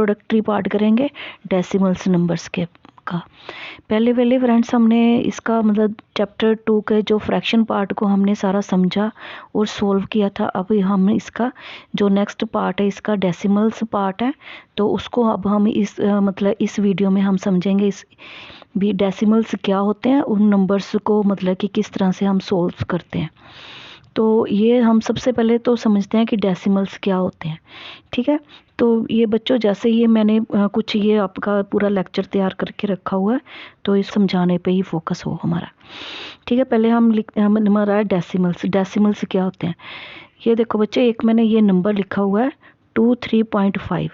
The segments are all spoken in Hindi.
इंट्रोडक्टरी पार्ट करेंगे डेसिमल्स नंबर्स के का। पहले फ्रेंड्स हमने इसका मतलब चैप्टर 2 के जो फ्रैक्शन पार्ट को हमने सारा समझा और सॉल्व किया था। अभी हम इसका जो नेक्स्ट पार्ट है इसका डेसिमल्स पार्ट है, तो उसको अब हम इस मतलब इस वीडियो में हम समझेंगे इस भी डेसिमल्स क्या होते हैं, उन नंबर्स को मतलब कि किस तरह से हम सॉल्व करते हैं। तो ये हम सबसे पहले तो समझते हैं कि डेसिमल्स क्या होते हैं। ठीक है, तो ये बच्चों जैसे ये मैंने कुछ ये आपका पूरा लेक्चर तैयार करके रखा हुआ है, तो इस समझाने पे ही फोकस हो हमारा। ठीक है, पहले हमारा है डेसिमल्स। डेसिमल्स क्या होते हैं, ये देखो बच्चे, एक मैंने ये नंबर लिखा हुआ है 23.5।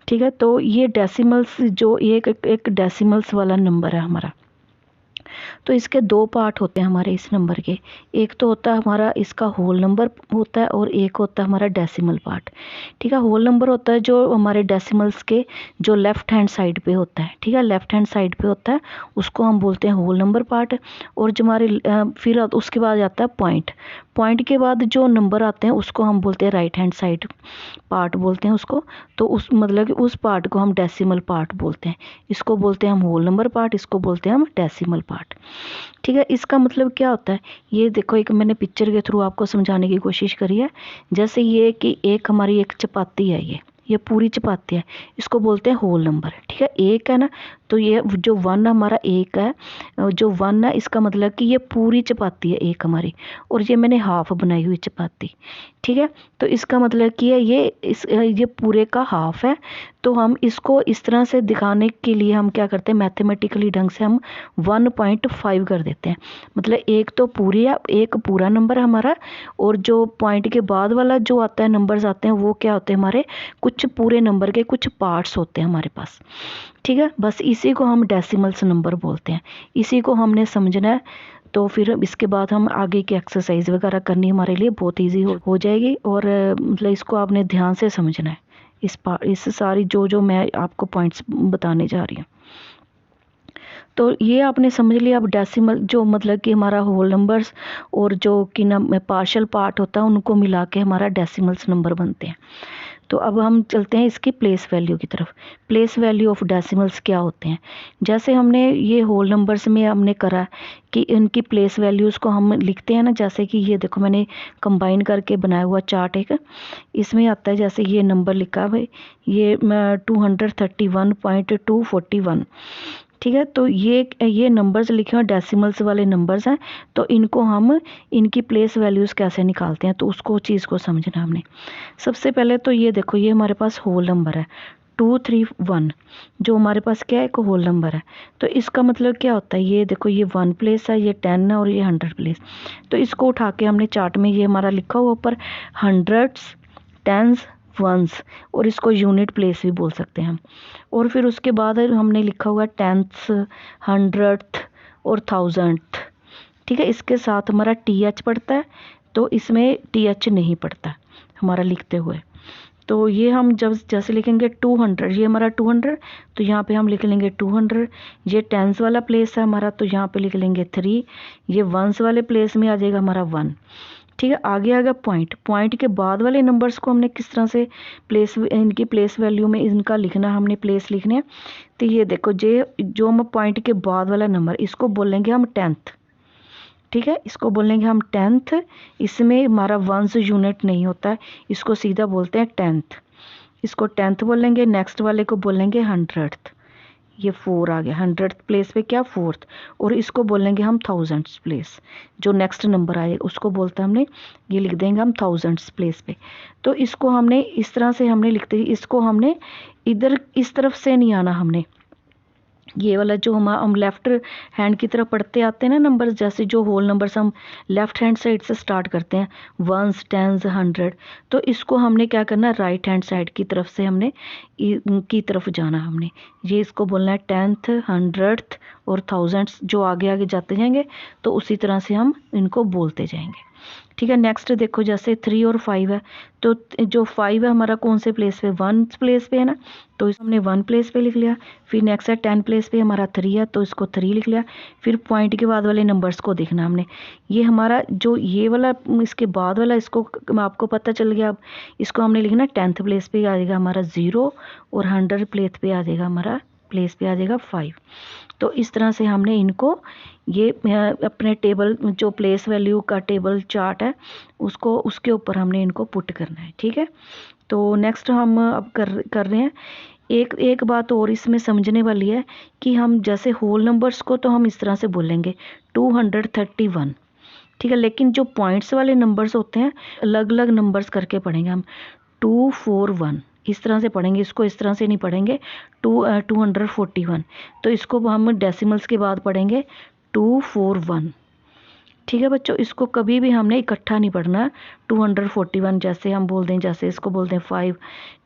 ठीक है, तो ये डेसिमल्स जो एक डेसिमल्स वाला नंबर है हमारा, तो इसके दो पार्ट होते हैं हमारे इस नंबर के। एक तो होता है हमारा इसका होल नंबर होता है और एक होता है हमारा डेसिमल पार्ट। ठीक है, होल नंबर होता है जो हमारे डेसिमल्स के जो लेफ्ट हैंड साइड पे होता है। ठीक है, लेफ्ट हैंड साइड पे होता है, उसको हम बोलते हैं होल नंबर पार्ट। और जो हमारे फिर उसके बाद आता है पॉइंट। पॉइंट के बाद जो नंबर आते हैं उसको हम बोलते हैं राइट हैंड साइड पार्ट बोलते हैं उसको। तो उस मतलब कि उस पार्ट को हम डेसिमल पार्ट बोलते हैं। इसको बोलते हैं हम होल नंबर पार्ट, इसको बोलते हैं हम डेसिमल पार्ट। ठीक है, इसका मतलब क्या होता है, ये देखो एक मैंने पिक्चर के थ्रू आपको समझाने की कोशिश करी है। जैसे ये कि एक हमारी एक चपाती है, ये पूरी चपाती है, इसको बोलते हैं होल नंबर। ठीक है, एक है ना, तो ये जो 1 हमारा एक है, जो 1 है इसका मतलब कि ये पूरी चपाती है एक हमारी, और ये मैंने हाफ बनाई हुई चपाती। ठीक है, तो इसका मतलब कि ये पूरे का हाफ है। तो हम इसको इस तरह से दिखाने के लिए हम क्या करते हैं, मैथमेटिकली ढंग से हम 1.5 कर देते हैं। मतलब एक तो पूरी है, एक पूरा नंबर है हमारा, और जो पॉइंट के बाद वाला जो आता है नंबर्स आते हैं वो क्या होते हैं हमारे, कुछ पूरे नंबर के कुछ पार्ट्स होते हैं हमारे पास। ठीक है, बस इसी को हम डेसिमल्स नंबर बोलते हैं। इसी को हमने समझना है, तो फिर इसके बाद हम आगे की एक्सरसाइज वगैरह करनी हमारे लिए बहुत ईजी हो जाएगी। और मतलब इसको आपने ध्यान से समझना है, इस सारी जो मैं आपको पॉइंट्स बताने जा रही हूँ। तो ये आपने समझ लिया। अब डेसिमल जो मतलब कि हमारा होल नंबर्स और जो कि पार्शियल पार्ट होता है उनको मिला के हमारा डेसिमल्स नंबर बनते हैं। तो अब हम चलते हैं इसकी प्लेस वैल्यू की तरफ। प्लेस वैल्यू ऑफ डेसिमल्स क्या होते हैं, जैसे हमने ये होल नंबर्स में हमने करा कि इनकी प्लेस वैल्यूज़ को हम लिखते हैं ना, जैसे कि ये देखो मैंने कंबाइन करके बनाया हुआ चार्ट एक, इसमें आता है जैसे ये नंबर लिखा है ये 231.241। ठीक है, तो ये नंबर्स लिखे हुए डेसिमल्स वाले नंबर्स हैं, तो इनको हम इनकी प्लेस वैल्यूज़ कैसे निकालते हैं, तो उसको चीज़ को समझना हमने। सबसे पहले तो ये देखो, ये हमारे पास होल नंबर है 231, जो हमारे पास क्या है, एक होल नंबर है। तो इसका मतलब क्या होता है, ये देखो ये 1 प्लेस है, ये 10 है और ये 100 प्लेस। तो इसको उठा के हमने चार्ट में ये हमारा लिखा हुआ ऊपर हंड्रेड्स, टेंस, वंस, और इसको यूनिट प्लेस भी बोल सकते हैं हम। और फिर उसके बाद हमने लिखा हुआ टेंथ्स, हंड्रेड्थ और थाउजेंड्थ। ठीक है, इसके साथ हमारा TH पड़ता है, तो इसमें TH नहीं पड़ता हमारा लिखते हुए। तो ये हम जब जैसे लिखेंगे 200, ये हमारा 200, तो यहाँ पे हम लिख लेंगे 200। ये टेंस वाला प्लेस है हमारा, तो यहाँ पे लिख लेंगे 3। ये वंस वाले प्लेस में आ जाएगा हमारा 1। ठीक है, आगे आएगा पॉइंट के बाद वाले नंबर्स को हमने किस तरह से इनकी प्लेस वैल्यू में इनका लिखना, हमने प्लेस लिखने हैं। तो ये देखो जो हम पॉइंट के बाद वाला नंबर, इसको बोलेंगे हम 10th। ठीक है, इसको बोलेंगे हम 10th। इसमें हमारा वंस यूनिट नहीं होता है, इसको सीधा बोलते हैं 10th। इसको 10th बोलेंगे, नेक्स्ट वाले को बोलेंगे 100th। ये 4 आ गया, 100th प्लेस पे क्या 4th। और इसको बोलेंगे हम 1000th प्लेस, जो नेक्स्ट नंबर आए उसको बोलते हैं हमने, ये लिख देंगे हम 1000th प्लेस पे। तो इसको हमने इस तरह से हमने लिखते, इसको हमने इधर इस तरफ से नहीं आना, हमने ये वाला जो हम लेफ्ट हैंड की तरफ पढ़ते आते हैं ना नंबर्स, जैसे जो होल नंबर्स हम लेफ्ट हैंड साइड से स्टार्ट करते हैं, वंस, टेंस, 100, तो इसको हमने क्या करना है, राइट हैंड साइड की तरफ से हमने की तरफ जाना। हमने ये इसको बोलना है 10th, 100th और 1000th, जो आगे आगे जाते जाएंगे तो उसी तरह से हम इनको बोलते जाएंगे। ठीक है। नेक्स्ट देखो जैसे 3 और 5 है, तो जो 5 है हमारा कौन से प्लेस पे, 1 प्लेस पे है ना, तो इस हमने 1 प्लेस पे लिख लिया। फिर नेक्स्ट है 10 प्लेस पे हमारा 3 है, तो इसको 3 लिख लिया। फिर पॉइंट के बाद वाले नंबर्स को देखना हमने, ये हमारा जो ये वाला इसके बाद वाला, इसको आपको पता चल गया। अब इसको हमने लिखना 10th प्लेस पे आ जाएगा हमारा 0, और 100 प्लेस पे आ जाएगा हमारा 5। तो इस तरह से हमने इनको ये अपने टेबल जो प्लेस वैल्यू का टेबल चार्ट है उसको उसके ऊपर हमने इनको पुट करना है। ठीक है, तो नेक्स्ट हम अब कर रहे हैं। एक बात और इसमें समझने वाली है कि हम जैसे होल नंबर्स को तो हम इस तरह से बोलेंगे 231, ठीक है, लेकिन जो पॉइंट्स वाले नंबर्स होते हैं अलग अलग नंबर्स करके पढ़ेंगे हम। 241 इस तरह से पढ़ेंगे, इसको इस तरह से नहीं पढ़ेंगे 241। तो इसको हम डेसिमल्स के बाद पढ़ेंगे 241। ठीक है बच्चों, इसको कभी भी हमने इकट्ठा नहीं पढ़ना। 241 जैसे हम बोल दें, जैसे इसको बोलते हैं 5,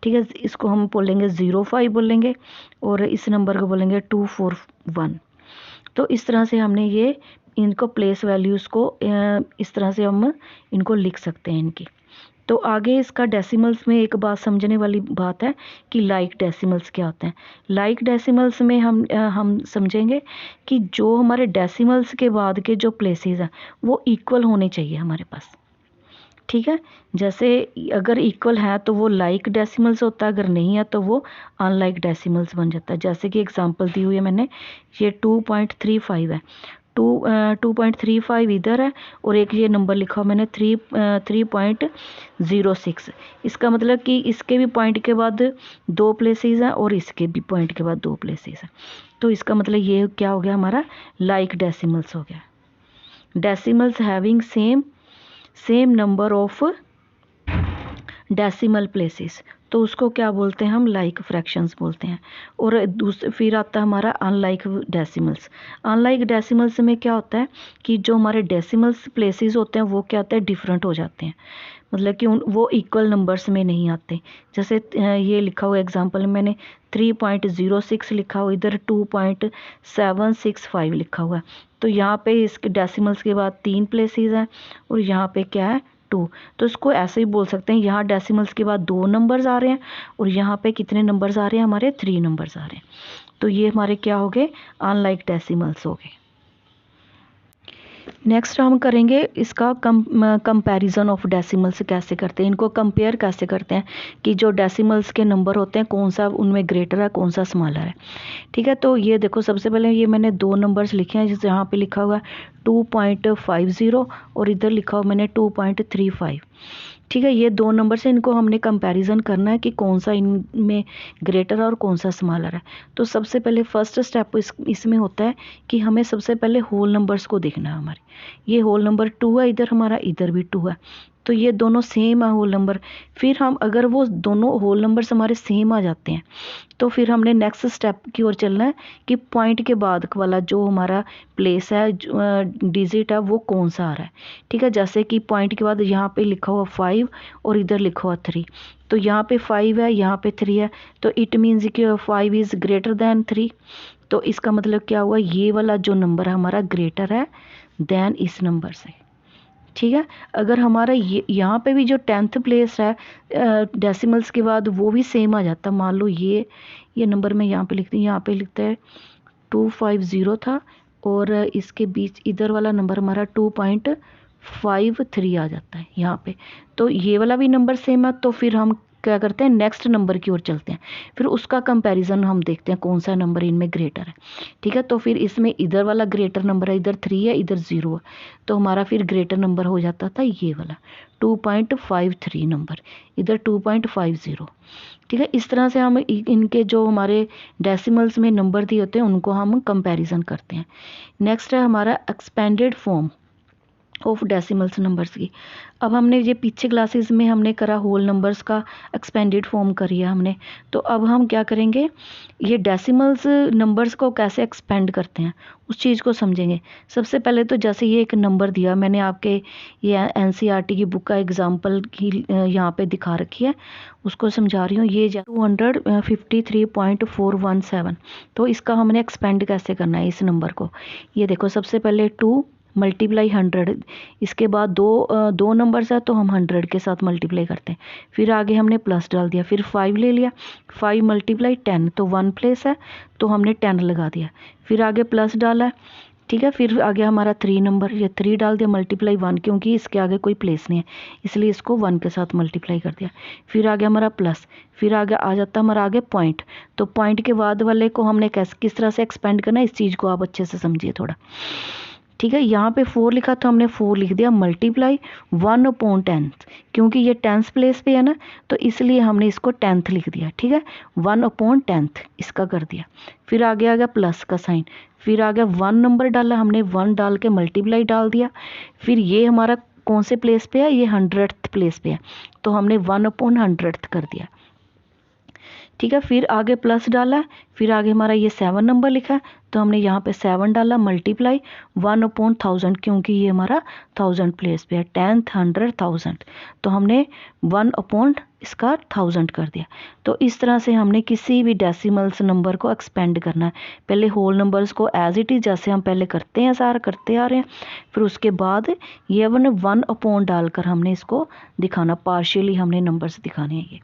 ठीक है, इसको हम बोलेंगे 05 बोलेंगे, और इस नंबर को बोलेंगे 241। तो इस तरह से हमने ये इनको प्लेस वैल्यूज़ को इस तरह से हम इनको लिख सकते हैं इनकी। तो आगे इसका डेसिमल्स में एक बात समझने वाली बात है कि लाइक डेसिमल्स क्या होते हैं। लाइक डेसिमल्स में हम समझेंगे कि जो हमारे डेसिमल्स के बाद के जो प्लेसेस हैं वो इक्वल होने चाहिए हमारे पास। ठीक है, जैसे अगर इक्वल है तो वो लाइक डेसिमल्स होता है, अगर नहीं है तो वो अनलाइक डेसिमल्स बन जाता है। जैसे कि एग्जांपल दी हुई है मैंने, ये 2.35 है, 2.35 इधर है, और एक ये नंबर लिखा हुआ मैंने 3.06। इसका मतलब कि इसके भी पॉइंट के बाद 2 प्लेसेस हैं और इसके भी पॉइंट के बाद 2 प्लेसेस हैं। तो इसका मतलब ये क्या हो गया हमारा लाइक डेसिमल्स हो गया। Decimals having same number of decimal places, तो उसको क्या बोलते हैं हम लाइक फ्रैक्शंस बोलते हैं। और फिर आता है हमारा अनलाइक डेसिमल्स। अनलाइक डेसिमल्स में क्या होता है कि जो हमारे डेसिमल्स प्लेसेस होते हैं वो क्या होता है डिफरेंट हो जाते हैं, मतलब कि वो इक्वल नंबर्स में नहीं आते। जैसे ये लिखा हुआ एग्जांपल में मैंने 3.06 लिखा हुआ, इधर 2.765 लिखा हुआ है। तो यहाँ पे इसके डेसिमल्स के बाद 3 प्लेसेस हैं और यहाँ पे क्या है 2। तो इसको ऐसे ही बोल सकते हैं, यहाँ डेसिमल्स के बाद 2 नंबर्स आ रहे हैं और यहाँ पे कितने नंबर्स आ रहे हैं हमारे 3 नंबर्स आ रहे हैं। तो ये हमारे क्या हो गए अनलाइक डेसिमल्स हो गए। नेक्स्ट हम करेंगे इसका कंपैरिजन ऑफ डेसिमल्स कैसे करते हैं, इनको कंपेयर कैसे करते हैं कि जो डेसिमल्स के नंबर होते हैं कौन सा उनमें ग्रेटर है कौन सा स्मॉलर है। ठीक है, तो ये देखो सबसे पहले ये मैंने 2 नंबर्स लिखे हैं, जैसे यहाँ पे लिखा हुआ 2.50 और इधर लिखा हुआ मैंने 2.35। ठीक है, ये 2 नंबर से इनको हमने कंपैरिजन करना है कि कौन सा इनमें ग्रेटर है और कौन सा स्मॉलर है। तो सबसे पहले फर्स्ट स्टेप इसमें होता है कि हमें सबसे पहले होल नंबर्स को देखना है। हमारे ये होल नंबर 2 है, इधर हमारा इधर भी 2 है, तो ये दोनों सेम है होल नंबर। फिर हम अगर वो दोनों होल नंबर्स हमारे सेम आ जाते हैं तो फिर हमने नेक्स्ट स्टेप की ओर चलना है कि पॉइंट के बाद वाला जो हमारा प्लेस है डिजिट है वो कौन सा आ रहा है। ठीक है, जैसे कि पॉइंट के बाद यहाँ पे लिखा हुआ 5 और इधर लिखा हुआ 3, तो यहाँ पे 5 है यहाँ पे 3 है, तो इट मीन्स कि 5 इज़ ग्रेटर दैन 3। तो इसका मतलब क्या हुआ, ये वाला जो नंबर है हमारा ग्रेटर है देन इस नंबर से। ठीक है, अगर हमारा ये यहाँ पे भी जो 10th प्लेस है डेसिमल्स के बाद वो भी सेम आ जाता, मान लो ये नंबर मैं यहाँ पे लिखती हूँ, यहाँ पे लिखता है 250 था और इसके बीच इधर वाला नंबर हमारा 2.53 आ जाता है यहाँ पे, तो ये वाला भी नंबर सेम है। तो फिर हम क्या करते हैं नेक्स्ट नंबर की ओर चलते हैं, फिर उसका कंपैरिजन हम देखते हैं कौन सा नंबर इनमें ग्रेटर है। ठीक है, तो फिर इसमें इधर वाला ग्रेटर नंबर है, इधर 3 है इधर 0 है, तो हमारा फिर ग्रेटर नंबर हो जाता था ये वाला 2.53 नंबर, इधर 2.50। ठीक है, इस तरह से हम इनके जो हमारे डेसिमल्स में नंबर दिए होते हैं उनको हम कंपैरिजन करते हैं। नेक्स्ट है हमारा expanded form of decimals numbers की। अब हमने ये पीछे क्लासेस में हमने करा होल नंबर्स का एक्सपेंडेड फॉर्म करिए हमने, तो अब हम क्या करेंगे ये डेसिमल्स नंबर्स को कैसे एक्सपेंड करते हैं उस चीज़ को समझेंगे। सबसे पहले तो जैसे ये एक नंबर दिया मैंने आपके ये NCERT की बुक का एग्जाम्पल की यहाँ पे दिखा रखी है, उसको समझा रही हूँ। ये 253.417, तो इसका हमने एक्सपेंड कैसे करना है इस नंबर को। ये देखो सबसे पहले 2 मल्टीप्लाई 100, इसके बाद दो नंबर्स है तो हम 100 के साथ मल्टीप्लाई करते हैं। फिर आगे हमने प्लस डाल दिया, फिर 5 ले लिया, 5 मल्टीप्लाई 10 तो 1 प्लेस है तो हमने 10 लगा दिया। फिर आगे प्लस डाला, ठीक है। फिर आगे हमारा 3 नंबर, ये 3 डाल दिया मल्टीप्लाई 1, क्योंकि इसके आगे कोई प्लेस नहीं है इसलिए इसको 1 के साथ मल्टीप्लाई कर दिया। फिर आगे हमारा प्लस, फिर आगे आ जाता हमारा आगे पॉइंट, तो पॉइंट के बाद वाले को हमने किस तरह से एक्सपेंड करना है, इस चीज़ को आप अच्छे से समझिए थोड़ा, ठीक है। यहाँ पे 4 लिखा तो हमने 4 लिख दिया मल्टीप्लाई 1/10, क्योंकि ये 10th प्लेस पे है ना तो इसलिए हमने इसको 10th लिख दिया, ठीक है। 1/10 इसका कर दिया। फिर आगे आ गया प्लस का साइन, फिर आ गया 1 नंबर डाला हमने, 1 डाल के मल्टीप्लाई डाल दिया। फिर ये हमारा कौन से प्लेस पे है, ये 100th प्लेस पे है तो हमने 1/100 कर दिया, ठीक है। फिर आगे प्लस डाला, फिर आगे हमारा ये 7 नंबर लिखा है तो हमने यहाँ पे 7 डाला मल्टीप्लाई 1/1000, क्योंकि ये हमारा 1000 प्लेस पे है, 10th 100 1000 तो हमने 1/1000 कर दिया। तो इस तरह से हमने किसी भी डेसिमल्स नंबर को एक्सपेंड करना है। पहले होल नंबर्स को एज इट इज़ जैसे हम पहले करते हैं सारा करते आ रहे हैं, फिर उसके बाद ये हमने 1 डालकर हमने इसको दिखाना, पार्शियली हमने नंबर्स दिखाने हैं ये,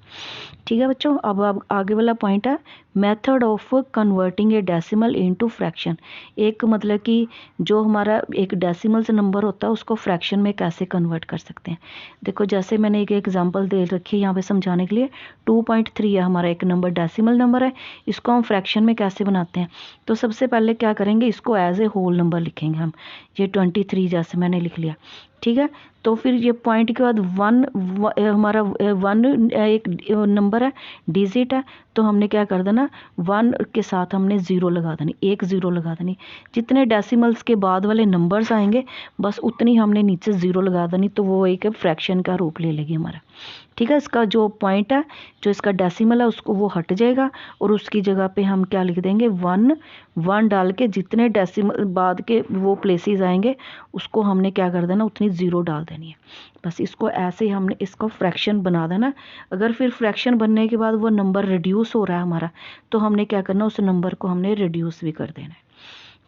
ठीक है बच्चों। अब आगे वाला पॉइंट है method of converting A decimal into fraction. एक मतलब कि जो हमारा एक डेसिमल्स नंबर होता है उसको फ्रैक्शन में कैसे कन्वर्ट कर सकते हैं। देखो जैसे मैंने एक एग्जांपल दे रखी है यहाँ पे समझाने के लिए, 2.3 है हमारा एक नंबर, डेसिमल नंबर है, इसको हम फ्रैक्शन में कैसे बनाते हैं। तो सबसे पहले क्या करेंगे, इसको एज ए होल नंबर लिखेंगे हम, ये 23 जैसे मैंने लिख लिया, ठीक है। तो फिर ये पॉइंट के बाद हमारा 1 एक नंबर है, डिजिट है, तो हमने क्या कर देना, 1 के साथ हमने 0 लगा देनी, 1 0 लगा देनी। जितने डेसिमल्स के बाद वाले नंबर्स आएंगे बस उतनी हमने नीचे 0 लगा देनी, तो वो एक फ्रैक्शन का रूप ले लेगी हमारा, ठीक है। इसका जो पॉइंट है, जो इसका डेसिमल है उसको वो हट जाएगा और उसकी जगह पे हम क्या लिख देंगे, 1 डाल के जितने डेसिमल बाद के वो प्लेसेस आएंगे उसको हमने क्या कर देना, उतनी 0 डाल देनी है। बस इसको ऐसे ही हमने इसको फ्रैक्शन बना देना। अगर फिर फ्रैक्शन बनने के बाद वो नंबर रिड्यूस हो रहा है हमारा, तो हमने क्या करना, उस नंबर को हमने रिड्यूस भी कर देना है,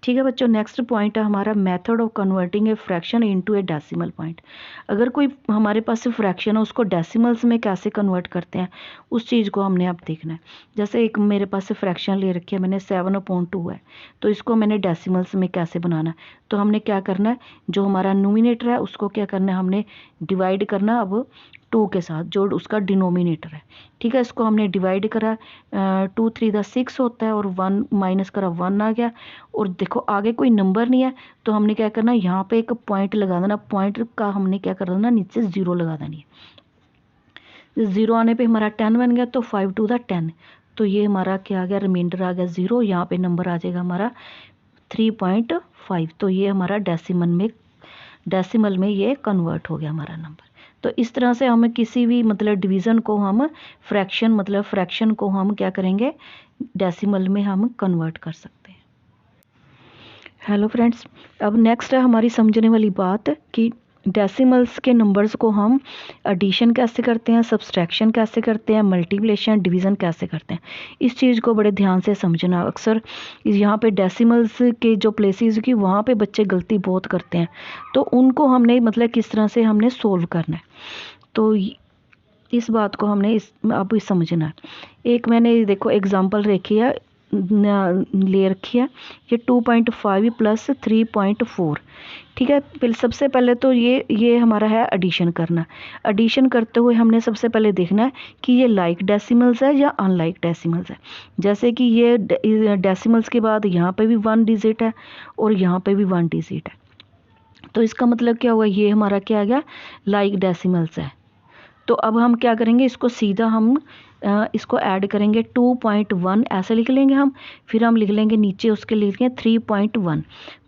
ठीक है बच्चों। नेक्स्ट पॉइंट है हमारा method of converting a fraction into A decimal point. अगर कोई हमारे पास फ्रैक्शन है उसको डेसिमल्स में कैसे कन्वर्ट करते हैं, उस चीज़ को हमने अब देखना है। जैसे एक मेरे पास फ्रैक्शन ले रखी है मैंने, 7/2 है, तो इसको मैंने डेसिमल्स में कैसे बनाना है, तो हमने क्या करना है, जो हमारा नोमिनेटर है उसको क्या करना है, हमने डिवाइड करना अब 2 के साथ जो उसका डिनोमिनेटर है, ठीक है। इसको हमने डिवाइड करा, 2 3 6 होता है और 1 माइनस करा 1 आ गया। और देखो आगे कोई नंबर नहीं है तो हमने क्या करना, यहाँ पे एक पॉइंट लगा देना, पॉइंट का हमने क्या कर देना, नीचे 0 लगा देनी है। 0 आने पे हमारा 10 बन गया, तो 5 2 10, तो ये हमारा क्या आ गया, रिमाइंडर आ गया 0। यहाँ पे नंबर आ जाएगा हमारा 3.5, तो ये हमारा डेसिमल में ये कन्वर्ट हो गया हमारा नंबर। तो इस तरह से हमें किसी भी मतलब डिवीज़न को हम फ्रैक्शन को हम क्या करेंगे, डेसिमल में हम कन्वर्ट कर सकते हैं। हेलो फ्रेंड्स, अब नेक्स्ट है हमारी समझने वाली बात कि डेसिमल्स के नंबर्स को हम एडिशन कैसे करते हैं, सब्सट्रैक्शन कैसे करते हैं, मल्टीप्लिकेशन डिवीज़न कैसे करते हैं। इस चीज़ को बड़े ध्यान से समझना। अक्सर यहाँ पे डेसिमल्स के जो प्लेसेस की वहाँ पे बच्चे गलती बहुत करते हैं, तो उनको हमने मतलब किस तरह से हमने सोल्व करना है, तो इस बात को हमने अब समझना है। एक मैंने देखो एग्जांपल रखी है, ले रखी है, ये 2.5 प्लस 3.4, ठीक है। फिर सबसे पहले तो ये हमारा है एडिशन करना। एडिशन करते हुए हमने सबसे पहले देखना है कि ये लाइक डेसिमल्स है या अनलाइक डेसिमल्स है। जैसे कि ये डेसिमल्स के बाद यहाँ पे भी 1 डिजिट है और यहाँ पे भी 1 डिजिट है, तो इसका मतलब क्या हुआ, ये हमारा क्या आ गया, लाइक डेसिमल्स है। तो अब हम क्या करेंगे, इसको सीधा हम इसको ऐड करेंगे, 2.1 ऐसे लिख लेंगे हम। फिर हम लिख लेंगे नीचे उसके लिख लेंगे 3.1।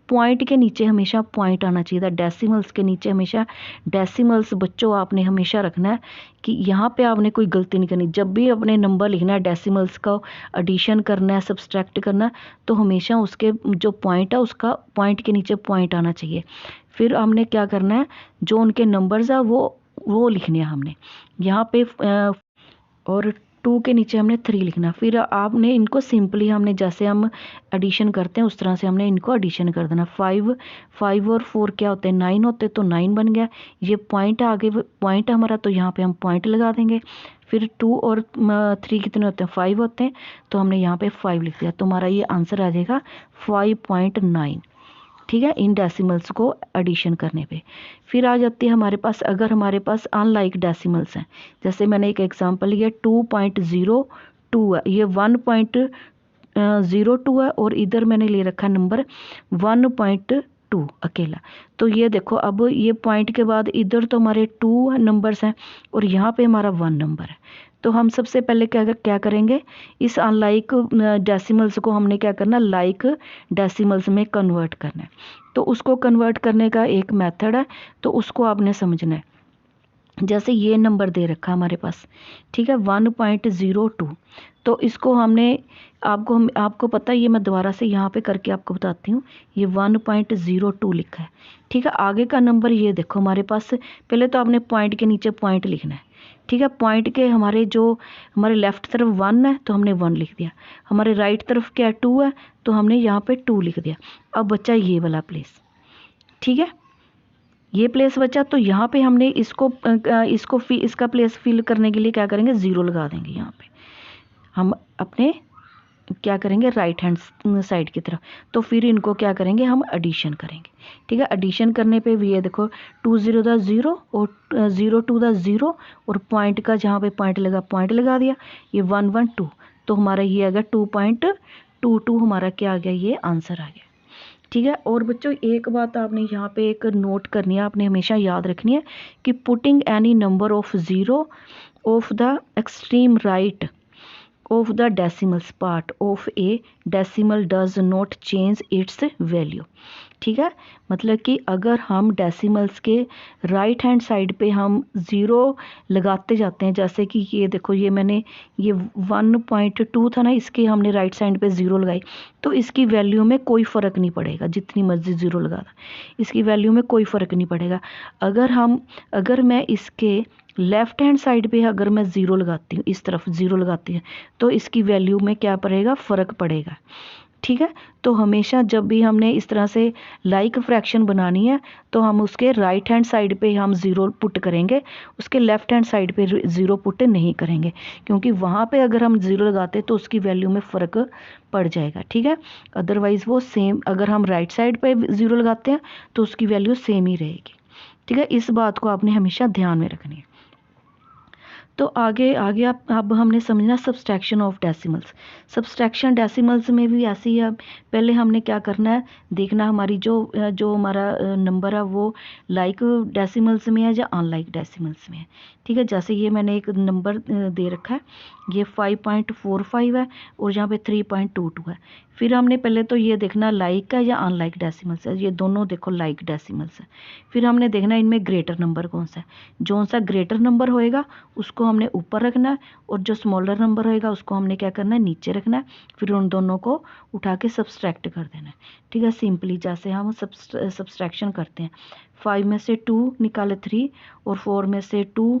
पॉइंट के नीचे हमेशा पॉइंट आना चाहिए था, डेसिमल्स के नीचे हमेशा डेसिमल्स बच्चों आपने हमेशा रखना है कि यहाँ पे आपने कोई गलती नहीं करनी। जब भी अपने नंबर लिखना है, डेसिमल्स का एडिशन करना है, सब्सट्रैक्ट करना है, तो हमेशा उसके जो पॉइंट है उसका पॉइंट के नीचे पॉइंट आना चाहिए। फिर हमने क्या करना है, जो उनके नंबर्स है वो लिखने हैं हमने यहाँ पे। और 2 के नीचे हमने 3 लिखना। फिर आपने इनको सिंपली हमने जैसे हम एडिशन करते हैं उस तरह से हमने इनको एडिशन कर देना। 5 और 4 क्या होते हैं 9 होते, तो 9 बन गया। ये पॉइंट आगे पॉइंट हमारा, तो यहाँ पे हम पॉइंट लगा देंगे। फिर 2 और 3 कितने होते हैं 5 होते हैं, तो हमने यहाँ पे 5 लिख दिया, तो हमारा ये आंसर आ जाएगा 5.9। ठीक है, इन डेसिमल्स को एडिशन करने पे। फिर आ जाती है हमारे पास, अगर हमारे पास अनलाइक डेसिमल्स हैं, जैसे मैंने एक एग्जांपल लिया 2.02 है, ये 1.02 है और इधर मैंने ले रखा नंबर 1.2 अकेला। तो ये देखो, अब ये पॉइंट के बाद इधर तो हमारे 2 नंबर्स हैं और यहाँ पे हमारा 1 नंबर है। तो हम सबसे पहले क्या करेंगे, इस अनलाइक डेसिमल्स को हमने क्या करना, लाइक डेसिमल्स में कन्वर्ट करना है। तो उसको कन्वर्ट करने का एक मेथड है, तो उसको आपने समझना है। जैसे ये नंबर दे रखा हमारे पास, ठीक है 1.02, तो इसको हमने आपको पता है, ये मैं दोबारा से यहाँ पे करके आपको बताती हूँ। ये 1.02 लिखा है, ठीक है। आगे का नंबर ये देखो हमारे पास, पहले तो आपने पॉइंट के नीचे पॉइंट लिखना है, ठीक है। पॉइंट के हमारे लेफ्ट तरफ 1 है तो हमने 1 लिख दिया, हमारे राइट तरफ क्या 2 है तो हमने यहाँ पे 2 लिख दिया। अब बच्चा ये वाला प्लेस, ठीक है, ये प्लेस बचा, तो यहाँ पे हमने इसका प्लेस फिल करने के लिए क्या करेंगे, 0 लगा देंगे। यहाँ पे हम अपने क्या करेंगे, राइट हैंड साइड की तरफ। तो फिर इनको क्या करेंगे, हम एडिशन करेंगे, ठीक है। एडिशन करने पे भी ये देखो 2 0 दा 0 और 0 2 दा 0 और पॉइंट का जहाँ पे पॉइंट लगा दिया, ये 1 1 2, तो हमारा ये आ गया 2.22 हमारा क्या आ गया, ये आंसर आ गया, ठीक है। और बच्चों एक बात आपने यहाँ पे एक नोट करनी है, आपने हमेशा याद रखनी है कि putting any number of 0 of the extreme right of the decimals part of a decimal does not change its value, ठीक है। मतलब कि अगर हम डेसिमल्स के राइट हैंड साइड पे हम 0 लगाते जाते हैं, जैसे कि ये देखो, ये मैंने ये 1.2 था ना, इसके हमने राइट साइड पे 0 लगाई, तो इसकी वैल्यू में कोई फ़र्क नहीं पड़ेगा, जितनी मर्जी 0 लगा था इसकी वैल्यू में कोई फ़र्क नहीं पड़ेगा। अगर मैं इसके लेफ्ट हैंड साइड पे अगर मैं 0 लगाती हूँ, इस तरफ 0 लगाती हूँ, तो इसकी वैल्यू में क्या पड़ेगा, फ़र्क पड़ेगा, ठीक है। तो हमेशा जब भी हमने इस तरह से लाइक फ्रैक्शन बनानी है, तो हम उसके राइट हैंड साइड पे हम 0 पुट करेंगे, उसके लेफ्ट हैंड साइड पे 0 पुट नहीं करेंगे, क्योंकि वहाँ पे अगर हम 0 लगाते तो उसकी वैल्यू में फ़र्क पड़ जाएगा, ठीक है। अदरवाइज़ वो सेम, अगर हम राइट साइड पे 0 लगाते हैं तो उसकी वैल्यू सेम ही रहेगी, ठीक है। इस बात को आपने हमेशा ध्यान में रखनी है। तो आगे अब हमने समझना subtraction of decimals. Subtraction decimals में भी ऐसी है, पहले हमने क्या करना है, देखना हमारी जो हमारा नंबर है वो लाइक डेसिमल्स में है या अनलाइक डेसिमल्स में है, ठीक है। जैसे ये मैंने एक नंबर दे रखा है, ये 5.45 है और यहाँ पे 3.22 है। फिर हमने पहले तो ये देखना लाइक है या अनलाइक डेसिमल्स है, ये दोनों देखो लाइक डेसिमल्स है। फिर हमने देखना इनमें ग्रेटर नंबर कौन सा है, जो सा ग्रेटर नंबर होएगा उसको हमने ऊपर रखना है, और जो स्मॉलर नंबर होएगा उसको हमने क्या करना है, नीचे रखना है। फिर उन दोनों को उठा के सब्सट्रैक्ट कर देना है, ठीक है। सिंपली जैसे हम सब्सट्रैक्शन करते हैं, 5 में से 2 निकाले 3 और 4 में से 2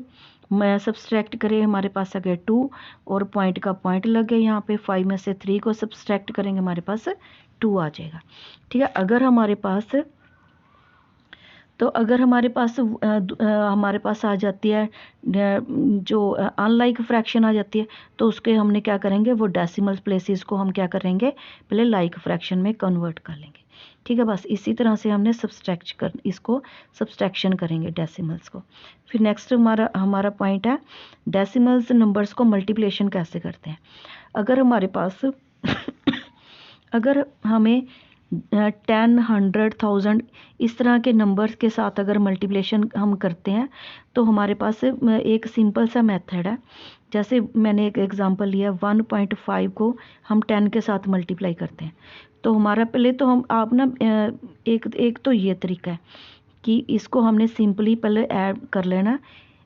मैं सब्सट्रैक्ट करें, हमारे पास आ गया 2 और पॉइंट का पॉइंट लग गया यहाँ पे। 5 में से 3 को सब्सट्रैक्ट करेंगे, हमारे पास 2 आ जाएगा, ठीक है। अगर हमारे पास आ जाती है जो अनलाइक फ्रैक्शन आ जाती है, तो उसके हमने क्या करेंगे, वो डेसिमल प्लेसेस को हम क्या करेंगे, पहले लाइक फ्रैक्शन में कन्वर्ट कर लेंगे, ठीक है। बस इसी तरह से हमने इसको सब्सट्रैक्शन करेंगे डेसिमल्स को। फिर नेक्स्ट हमारा पॉइंट है डेसिमल्स नंबर्स को मल्टीप्लिकेशन कैसे करते हैं। अगर हमारे पास अगर हमें 10 100 1000 इस तरह के नंबर्स के साथ अगर मल्टीप्लिकेशन हम करते हैं, तो हमारे पास एक सिंपल सा मेथड है। जैसे मैंने एक एग्जांपल लिया, 1.5 को हम 10 के साथ मल्टीप्लाई करते हैं, तो हमारा पहले तो आप ना एक तो ये तरीका है कि इसको हमने सिंपली पहले ऐड कर लेना,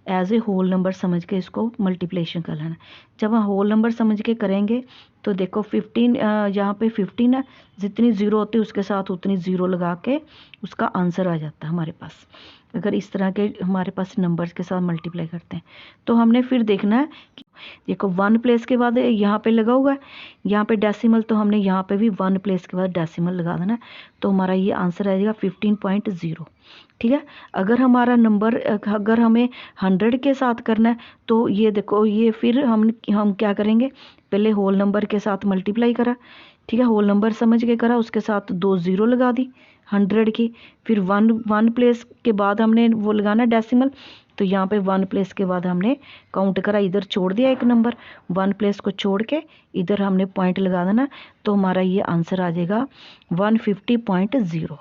एज ए होल नंबर समझ के इसको मल्टीप्लिकेशन कर लेना। जब हम होल नंबर समझ के करेंगे तो देखो 15 यहाँ पे 15 है, जितनी 0 होती है उसके साथ उतनी 0 लगा के उसका आंसर आ जाता है हमारे पास। अगर इस तरह के हमारे पास नंबर्स के साथ मल्टीप्लाई करते हैं, तो हमने फिर देखना है कि देखो 1 प्लेस के बाद यहाँ पे लगा हुआ है, यहाँ पे डेसिमल, तो हमने यहाँ पे भी 1 प्लेस के बाद डेसिमल लगा देना है। तो हमारा ये आंसर आ जाएगा 15.0। ठीक है, अगर हमारा नंबर अगर हमें 100 के साथ करना है तो ये देखो, ये फिर हम क्या करेंगे, पहले होल नंबर के साथ मल्टीप्लाई करा, ठीक है, होल नंबर समझ के करा, उसके साथ 2 ज़ीरो लगा दी 100 की, फिर 1 प्लेस के बाद हमने वो लगाना डेसिमल, तो यहाँ पे 1 प्लेस के बाद हमने काउंट करा, इधर छोड़ दिया एक नंबर, 1 प्लेस को छोड़ के इधर हमने पॉइंट लगा देना, तो हमारा ये आंसर आ जाएगा 150.0।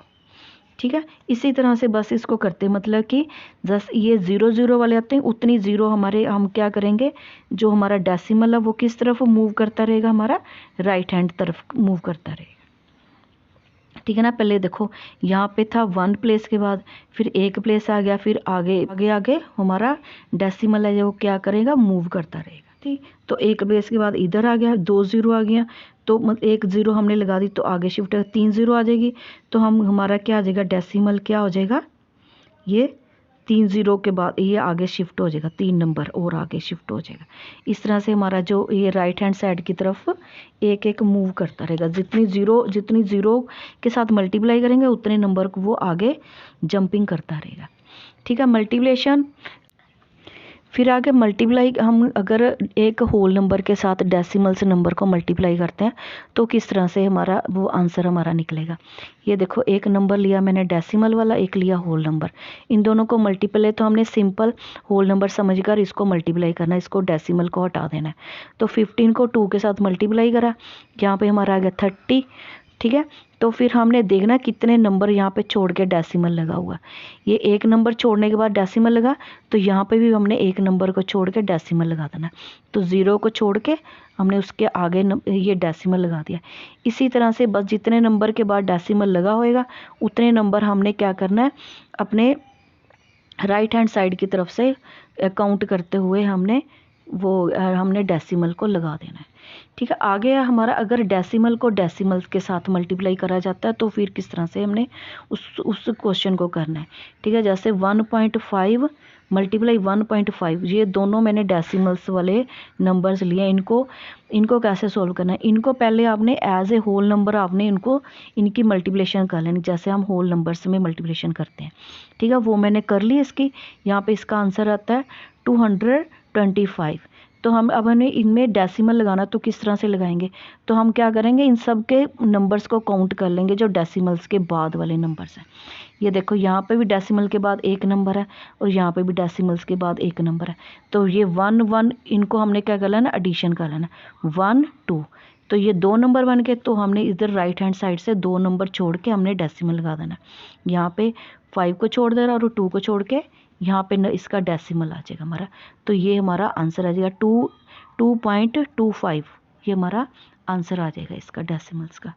ठीक है, इसी तरह से बस इसको करते, मतलब कि जस ये 0 0 वाले आते हैं उतनी ज़ीरो हमारे, हम क्या करेंगे, जो हमारा डेसिमल है वो किस तरफ मूव करता रहेगा, हमारा राइट हैंड तरफ मूव करता रहेगा। ठीक है ना, पहले देखो यहाँ पे था 1 प्लेस के बाद, फिर 1 प्लेस आ गया, फिर आगे आगे आगे हमारा डेसिमल है जो क्या करेगा, मूव करता रहेगा। ठीक, तो 1 प्लेस के बाद इधर आ गया, 2 ज़ीरो आ गया, तो 1 ज़ीरो हमने लगा दी तो आगे शिफ्ट 3 ज़ीरो आ जाएगी, तो हम हमारा क्या आ जाएगा, डेसिमल क्या हो जाएगा, ये 3 ज़ीरो के बाद ये आगे शिफ्ट हो जाएगा, 3 नंबर और आगे शिफ्ट हो जाएगा। इस तरह से हमारा जो ये राइट हैंड साइड की तरफ एक एक मूव करता रहेगा, जितनी ज़ीरो के साथ मल्टीप्लाई करेंगे उतने नंबर को वो आगे जंपिंग करता रहेगा। ठीक है, मल्टीप्लिकेशन, फिर आगे मल्टीप्लाई, हम अगर एक होल नंबर के साथ डेसिमल से नंबर को मल्टीप्लाई करते हैं तो किस तरह से हमारा वो आंसर हमारा निकलेगा। ये देखो, एक नंबर लिया मैंने डेसिमल वाला, एक लिया होल नंबर, इन दोनों को मल्टीप्लाई, तो हमने सिंपल होल नंबर समझकर इसको मल्टीप्लाई करना है, इसको डेसिमल को हटा देना है। तो 15 को 2 के साथ मल्टीप्लाई करा, यहाँ पे हमारा आ गया 30। ठीक है, तो फिर हमने देखना कितने नंबर यहाँ पे छोड़ के डेसिमल लगा हुआ, ये एक नंबर छोड़ने के बाद डेसिमल लगा, तो यहाँ पे भी हमने एक नंबर को छोड़ के डेसिमल लगा देना, तो 0 को छोड़ के हमने उसके आगे ये डेसिमल लगा दिया। इसी तरह से बस जितने नंबर के बाद डेसिमल लगा होएगा उतने नंबर हमने क्या करना है, अपने राइट हैंड साइड की तरफ से काउंट करते हुए हमने डेसिमल को लगा देना है। ठीक है, आगे हमारा अगर डेसिमल को डेसिमल के साथ मल्टीप्लाई करा जाता है तो फिर किस तरह से हमने उस क्वेश्चन को करना है। ठीक है, जैसे 1.5 मल्टीप्लाई 1.5, ये दोनों मैंने डेसिमल्स वाले नंबर्स लिए, इनको कैसे सोल्व करना है, इनको पहले आपने एज ए होल नंबर आपने इनकी मल्टीप्लिकेशन कर लेनी, जैसे हम होल नंबर्स में मल्टीप्लिकेशन करते हैं। ठीक है, वो मैंने कर ली इसकी, यहाँ पे इसका आंसर आता है 225। तो हम अब हमें इनमें डेसिमल लगाना, तो किस तरह से लगाएंगे, तो हम क्या करेंगे, इन सब के नंबर्स को काउंट कर लेंगे जो डेसिमल्स के बाद वाले नंबर्स हैं। ये देखो, यहाँ पे भी डेसिमल के बाद एक नंबर है और यहाँ पे भी डेसिमल्स के बाद एक नंबर है, तो ये 1 1 इनको हमने क्या कर लेना, एडिशन कर लेना, 1 2, तो ये 2 नंबर बन के, तो हमने इधर राइट हैंड साइड से 2 नंबर छोड़ के हमने डेसिमल लगा देना, यहाँ पे 5 को छोड़ देना और 2 को छोड़ के यहाँ पे इसका डेसिमल आ जाएगा हमारा, तो ये हमारा आंसर आ जाएगा 2.25, ये हमारा आंसर आ जाएगा इसका डेसिमल्स का।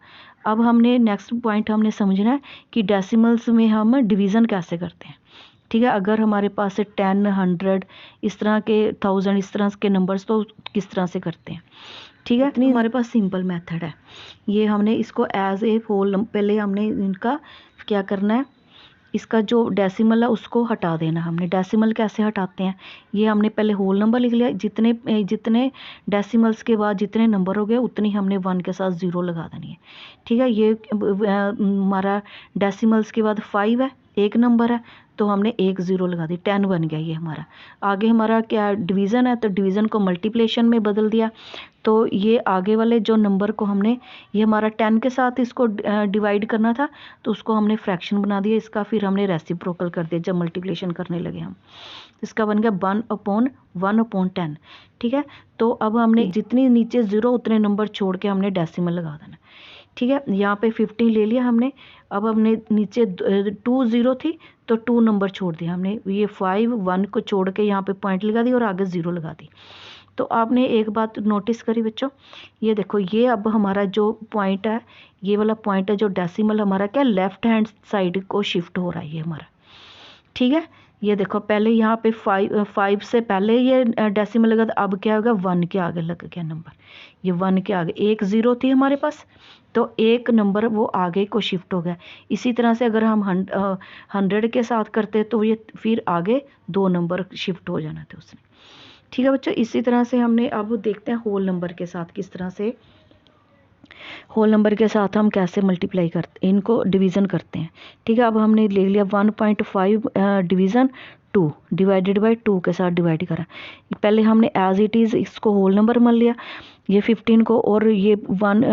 अब हमने नेक्स्ट पॉइंट हमने समझना है कि डेसिमल्स में हम डिवीज़न कैसे करते हैं। ठीक है, अगर हमारे पास 10 100 इस तरह के 1000 इस तरह के नंबर्स, तो किस तरह से करते हैं। ठीक है, इतनी हमारे पास सिंपल मेथड है, ये हमने इसको एज ए होल, पहले हमने इनका क्या करना है, इसका जो डेसिमल है उसको हटा देना। हमने डेसिमल कैसे हटाते हैं, ये हमने पहले होल नंबर लिख लिया, जितने डेसिमल्स के बाद जितने नंबर हो गए उतनी हमने 1 के साथ 0 लगा देनी है। ठीक है, ये हमारा डेसिमल्स के बाद 5 है, एक नंबर है, तो हमने 1 0 लगा दी, 10 बन गया ये हमारा। आगे हमारा क्या डिवीज़न है, तो डिवीज़न को मल्टीप्लिकेशन में बदल दिया, तो ये आगे वाले जो नंबर को हमने, ये हमारा 10 के साथ इसको डिवाइड करना था, तो उसको हमने फ्रैक्शन बना दिया इसका, फिर हमने रेसिप्रोकल कर दिया जब मल्टीप्लिकेशन करने लगे हम, इसका बन गया 1/10। ठीक है, तो अब हमने जितनी नीचे 0 उतने नंबर छोड़ के हमने डेसिमल लगा देना। ठीक है, यहाँ पे 15 ले लिया हमने, अब हमने नीचे 2 0 थी तो 2 नंबर छोड़ दिया हमने, ये 5 1 को छोड़ के यहाँ पे पॉइंट लगा दी और आगे 0 लगा दी। तो आपने एक बात नोटिस करी बच्चों, ये देखो, ये अब हमारा जो पॉइंट है, ये वाला पॉइंट है जो डेसिमल हमारा क्या लेफ्ट हैंड साइड को शिफ्ट हो रहा है ये हमारा। ठीक है, ये देखो, पहले यहाँ पे 5 से पहले ये डेसिमल लगा था, अब क्या होगा, 1 के आगे लग गया नंबर, ये 1 के आगे 1 0 थी हमारे पास, तो एक नंबर वो आगे को शिफ्ट हो गया। इसी तरह से अगर हम 100 के साथ करते तो ये फिर आगे 2 नंबर शिफ्ट हो जाना थे उसने। ठीक है बच्चों, इसी तरह से हमने अब देखते हैं होल नंबर के साथ किस तरह से होल नंबर के साथ हम कैसे मल्टीप्लाई करते इनको डिवीज़न करते हैं। ठीक है, अब हमने ले लिया 1.5 डिवीज़न 2 डिवाइडेड बाय 2 के साथ डिवाइड करा। पहले हमने एज इट इज़ इसको होल नंबर मान लिया, ये 15 को, और ये 1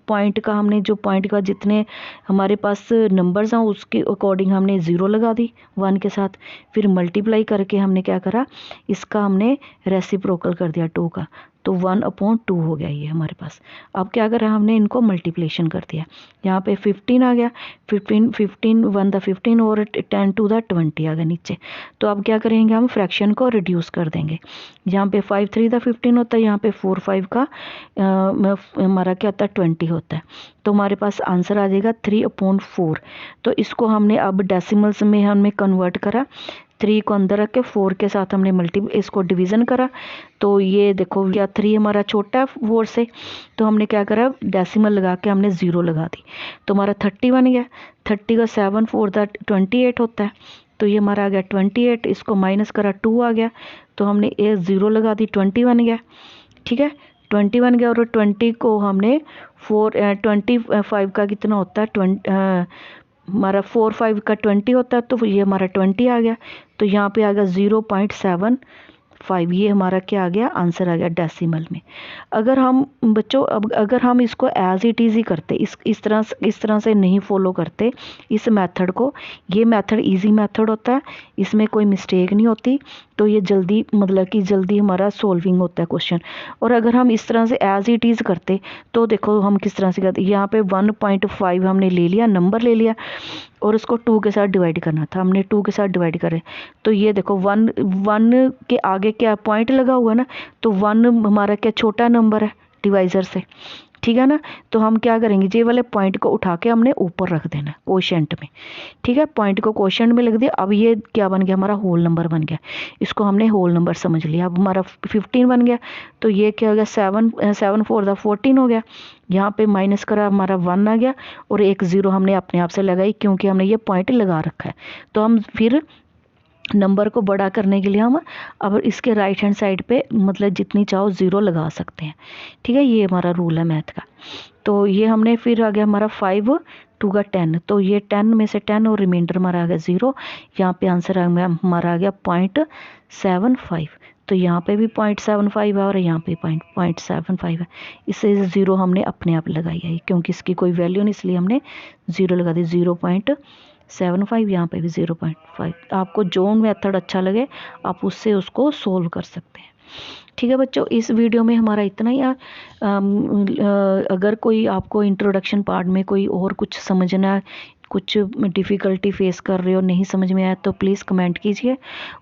पॉइंट का हमने जो पॉइंट का जितने हमारे पास नंबर्स हैं उसके अकॉर्डिंग हमने 0 लगा दी 1 के साथ। फिर मल्टीप्लाई करके हमने क्या करा, इसका हमने रेसिप्रोकल कर दिया 2 का, तो 1/2 हो गया ये हमारे पास। अब क्या करा, हमने इनको मल्टीप्लिकेशन कर दिया, यहाँ पे 15 आ गया, 15 1 द 15 और 10 टू द 20 आ गया नीचे। तो अब क्या करेंगे, हम फ्रैक्शन को रिड्यूस कर देंगे। यहाँ पे 5 3 द 15 होता है, यहाँ पे 4 5 का हमारा क्या होता है 20 होता है। तो हमारे पास आंसर आ जाएगा 3/4। तो इसको हमने अब डेसिमल्स में हमने कन्वर्ट करा, 3 को अंदर रख के 4 के साथ हमने इसको डिवीज़न करा। तो ये देखो क्या 3 हमारा छोटा है 4 से, तो हमने क्या करा, डेसिमल लगा के हमने 0 लगा दी, तो हमारा 30 बन गया। 30 का 7 4 द 28 होता है, तो ये हमारा आ गया 28। इसको माइनस करा 2 आ गया, तो हमने 0 लगा दी, 20 बन गया। ठीक है, 20 बन गया, और 20 को हमने 25 का कितना होता है, हमारा 4 5 का 20 होता है, तो ये हमारा 20 आ गया। तो यहाँ पे आ गया 0.75, ये हमारा क्या आ गया, आंसर आ गया डेसिमल में। अगर हम बच्चों अब अगर हम इसको एज इट इज़ ही करते, इस तरह से नहीं फॉलो करते इस मेथड को, ये मेथड इजी मेथड होता है, इसमें कोई मिस्टेक नहीं होती, तो ये जल्दी मतलब कि जल्दी हमारा सोल्विंग होता है क्वेश्चन। और अगर हम इस तरह से एज इट इज़ करते, तो देखो हम किस तरह से करते, यहाँ पे 1.5 हमने ले लिया, नंबर ले लिया, और उसको 2 के साथ डिवाइड करना था, हमने 2 के साथ डिवाइड करें। तो ये देखो 1 के आगे क्या पॉइंट लगा हुआ है ना, तो 1 हमारा क्या छोटा नंबर है डिवाइज़र से, ठीक है ना। तो हम क्या करेंगे, ये वाले पॉइंट को उठा के हमने ऊपर रख देना कोशेंट में। ठीक है, पॉइंट को कोशेंट में रख दिया। अब ये क्या बन गया, हमारा होल नंबर बन गया, इसको हमने होल नंबर समझ लिया। अब हमारा 15 बन गया, तो ये क्या हो गया, 7 4 द 14 हो गया। यहाँ पे माइनस करा, हमारा 1 आ गया, और एक 0 हमने अपने आप से लगाई क्योंकि हमने ये पॉइंट लगा रखा है। तो हम फिर नंबर को बड़ा करने के लिए हम अब इसके राइट हैंड साइड पे मतलब जितनी चाहो 0 लगा सकते हैं। ठीक है, ये हमारा रूल है मैथ का। तो ये हमने फिर आ गया हमारा 5 2 का 10, तो ये 10 में से 10 और रिमाइंडर हमारा आ गया 0। यहाँ पे आंसर हमारा आ गया 0.75। तो यहाँ पे भी 0.75 है और यहाँ पे 0.75 है। इससे 0 हमने अपने आप लगाई है क्योंकि इसकी कोई वैल्यू नहीं, इसलिए हमने 0 लगा दी। 0.75, यहाँ पे भी 0.5। आपको जो मेथड अच्छा लगे आप उससे उसको सोल्व कर सकते हैं। ठीक है बच्चों, इस वीडियो में हमारा इतना ही। अगर कोई आपको इंट्रोडक्शन पार्ट में कोई और कुछ समझना, कुछ डिफ़िकल्टी फेस कर रहे हो, नहीं समझ में आया, तो प्लीज़ कमेंट कीजिए,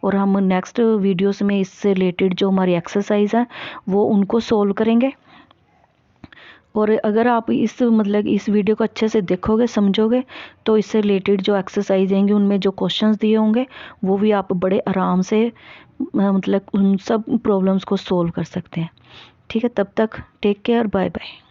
और हम नेक्स्ट वीडियोस में इससे रिलेटेड जो हमारी एक्सरसाइज है वो उनको सोल्व करेंगे। और अगर आप इस वीडियो को अच्छे से देखोगे, समझोगे, तो इससे रिलेटेड जो एक्सरसाइज आएंगे उनमें जो क्वेश्चंस दिए होंगे वो भी आप बड़े आराम से उन सब प्रॉब्लम्स को सोल्व कर सकते हैं। ठीक है, तब तक टेक केयर, बाय बाय।